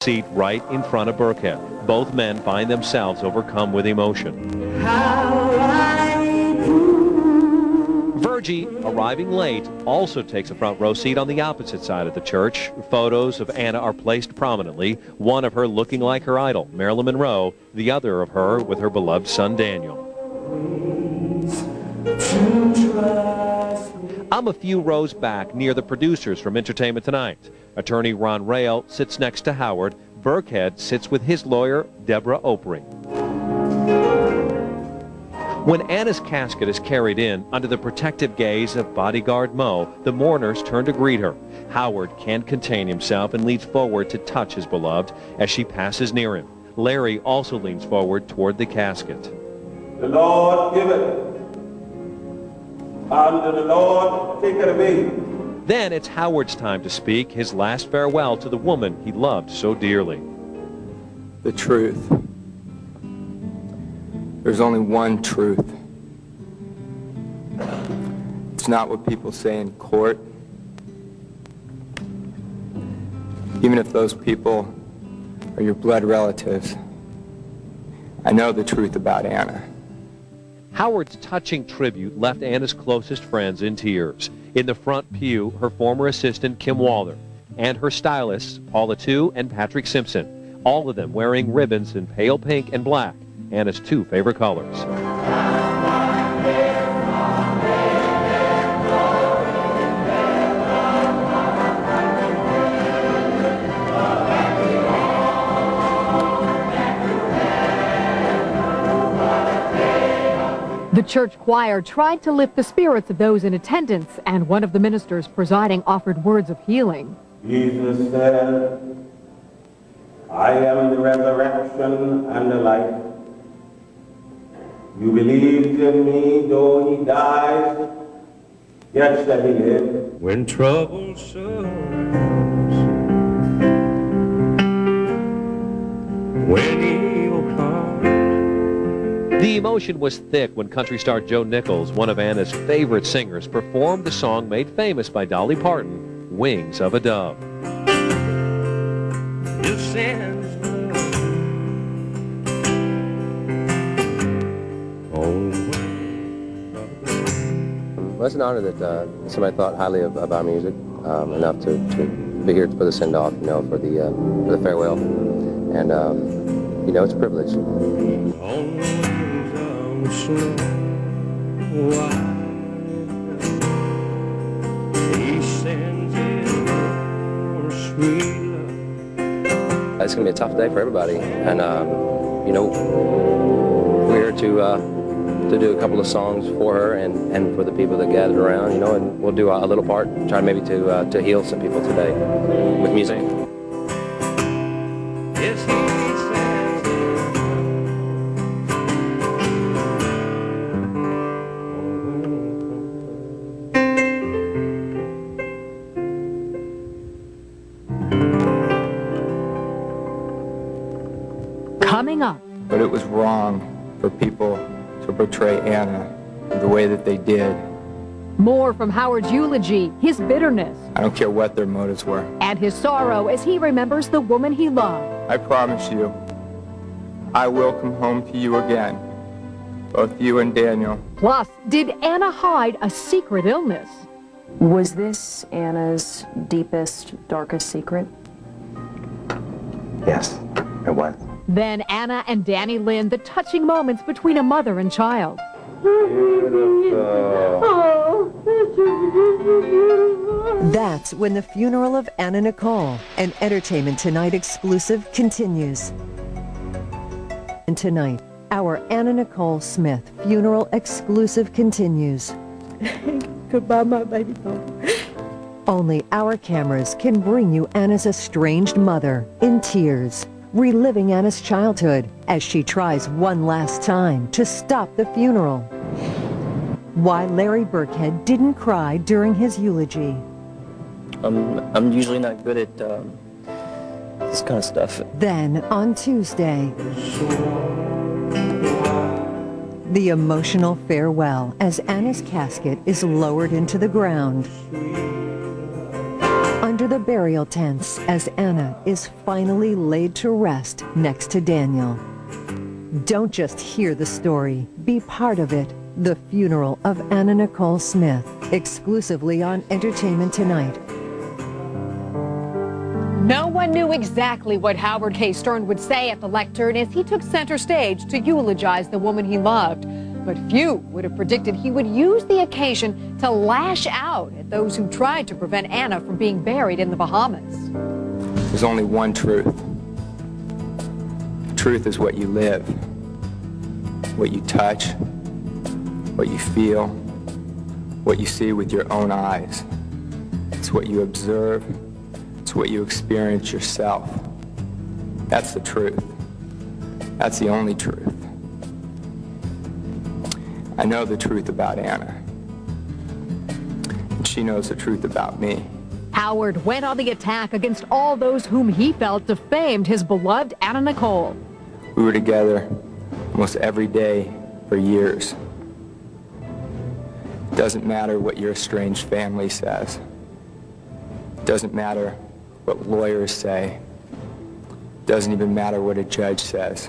seat right in front of Burkhead. Both men find themselves overcome with emotion. Virgie, arriving late, also takes a front row seat on the opposite side of the church. Photos of Anna are placed prominently, one of her looking like her idol, Marilyn Monroe, the other of her with her beloved son, Daniel. I'm a few rows back near the producers from Entertainment Tonight. Attorney Ron Rail sits next to Howard. Burkhead sits with his lawyer, Deborah Opry. When Anna's casket is carried in under the protective gaze of bodyguard Mo, the mourners turn to greet her. Howard can't contain himself and leans forward to touch his beloved as she passes near him. Larry also leans forward toward the casket. The Lord give it, and the Lord take it away. Then it's Howard's time to speak his last farewell to the woman he loved so dearly. The truth. There's only one truth. It's not what people say in court. Even if those people are your blood relatives, I know the truth about Anna. Howard's touching tribute left Anna's closest friends in tears. In the front pew, her former assistant, Kim Walder, and her stylists, Paula Tu and Patrick Simpson, all of them wearing ribbons in pale pink and black, Anna's two favorite colors. The church choir tried to lift the spirits of those in attendance, and one of the ministers presiding offered words of healing. Jesus said, I am the resurrection and the life. You believed in me, though he died, yet shall he live. When trouble surrounds, when evil comes. The emotion was thick when country star Joe Nichols, one of Anna's favorite singers, performed the song made famous by Dolly Parton, Wings of a Dove. Well, it's an honor that somebody thought highly of our music enough to be here for the send-off, you know, for the farewell, and you know, it's a privilege. It's going to be a tough day for everybody, and you know, we're here to do a couple of songs for her and for the people that gathered around, you know, and we'll do a little part, try maybe to heal some people today with music. Coming up. But it was wrong for people to portray Anna the way that they did. More from Howard's eulogy, his bitterness. I don't care what their motives were. And his sorrow as he remembers the woman he loved. I promise you, I will come home to you again, both you and Daniel. Plus, did Anna hide a secret illness? Was this Anna's deepest, darkest secret? Yes, it was. Then Anna and Danny Lynn, the touching moments between a mother and child. That's when the funeral of Anna Nicole, an Entertainment Tonight exclusive, continues. And tonight, our Anna Nicole Smith funeral exclusive continues. Goodbye, my baby doll. Only our cameras can bring you Anna's estranged mother in tears, reliving Anna's childhood as she tries one last time to stop the funeral. Why Larry Burkhead didn't cry during his eulogy. I'm usually not good at this kind of stuff. Then, on Tuesday, the emotional farewell as Anna's casket is lowered into the ground. Under enter the burial tents as Anna is finally laid to rest next to Daniel. Don't just hear the story, be part of it. The funeral of Anna Nicole Smith, exclusively on Entertainment Tonight. No one knew exactly what Howard K. Stern would say at the lectern as he took center stage to eulogize the woman he loved. But few would have predicted he would use the occasion to lash out at those who tried to prevent Anna from being buried in the Bahamas. There's only one truth. Truth is what you live, what you touch, what you feel, what you see with your own eyes. It's what you observe. It's what you experience yourself. That's the truth. That's the only truth. I know the truth about Anna. And she knows the truth about me. Howard went on the attack against all those whom he felt defamed his beloved Anna Nicole. We were together almost every day for years. It doesn't matter what your estranged family says. It doesn't matter what lawyers say. It doesn't even matter what a judge says.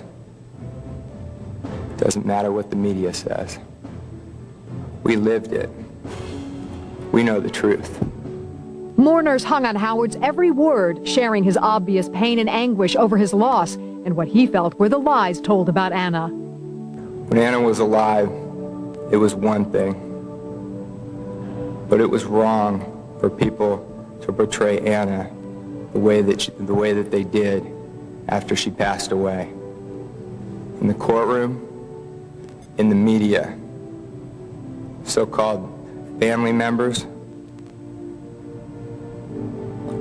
It doesn't matter what the media says. We lived it. We know the truth. Mourners hung on Howard's every word, sharing his obvious pain and anguish over his loss and what he felt were the lies told about Anna. When Anna was alive, it was one thing. But it was wrong for people to portray Anna the way that they did after she passed away. In the courtroom, in the media, so-called family members,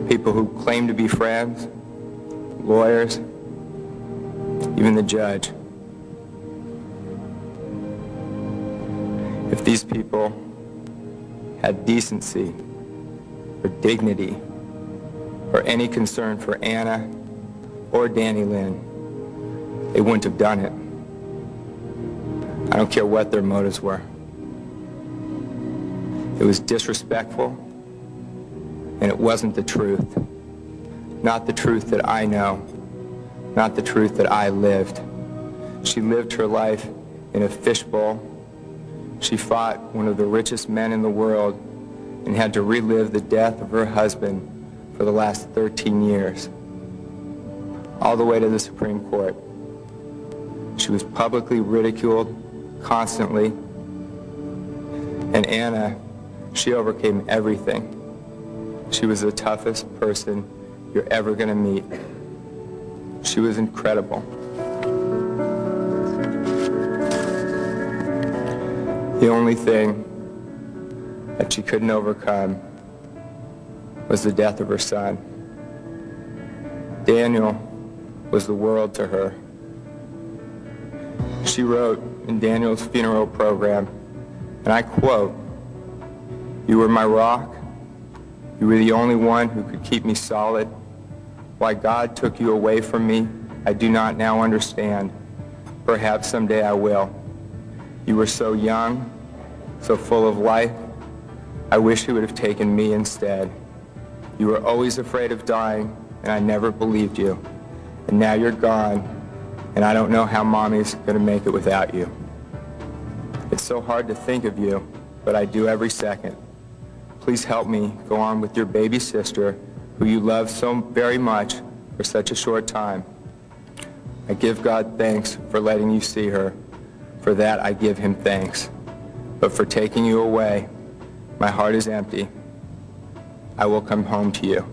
people who claim to be friends, lawyers, even the judge. If these people had decency or dignity or any concern for Anna or Danny Lynn, they wouldn't have done it. I don't care what their motives were. It was disrespectful, and it wasn't the truth. Not the truth that I know, not the truth that I lived. She lived her life in a fishbowl. She fought one of the richest men in the world and had to relive the death of her husband for the last 13 years, all the way to the Supreme Court. She was publicly ridiculed constantly, and Anna, she overcame everything. She was the toughest person you're ever going to meet. She was incredible. The only thing that she couldn't overcome was the death of her son. Daniel was the world to her. She wrote in Daniel's funeral program, and I quote, "You were my rock. You were the only one who could keep me solid. Why God took you away from me, I do not now understand. Perhaps someday I will. You were so young, so full of life. I wish he would have taken me instead. You were always afraid of dying, and I never believed you. And now you're gone, and I don't know how Mommy's gonna make it without you. It's so hard to think of you, but I do every second. Please help me go on with your baby sister, who you love so very much for such a short time. I give God thanks for letting you see her. For that I give him thanks. But for taking you away, my heart is empty. I will come home to you."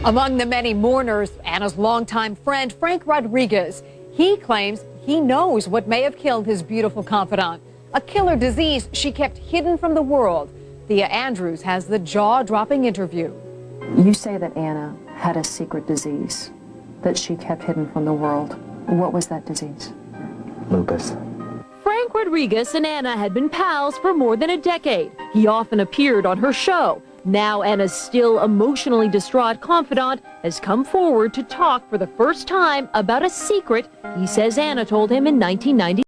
Among the many mourners, Anna's longtime friend, Frank Rodriguez. He claims he knows what may have killed his beautiful confidant, a killer disease she kept hidden from the world. Thea Andrews has the jaw-dropping interview. You say that Anna had a secret disease that she kept hidden from the world. What was that disease? Lupus. Frank Rodriguez and Anna had been pals for more than a decade. He often appeared on her show. Now Anna's still emotionally distraught confidant has come forward to talk for the first time about a secret he says Anna told him in 1990.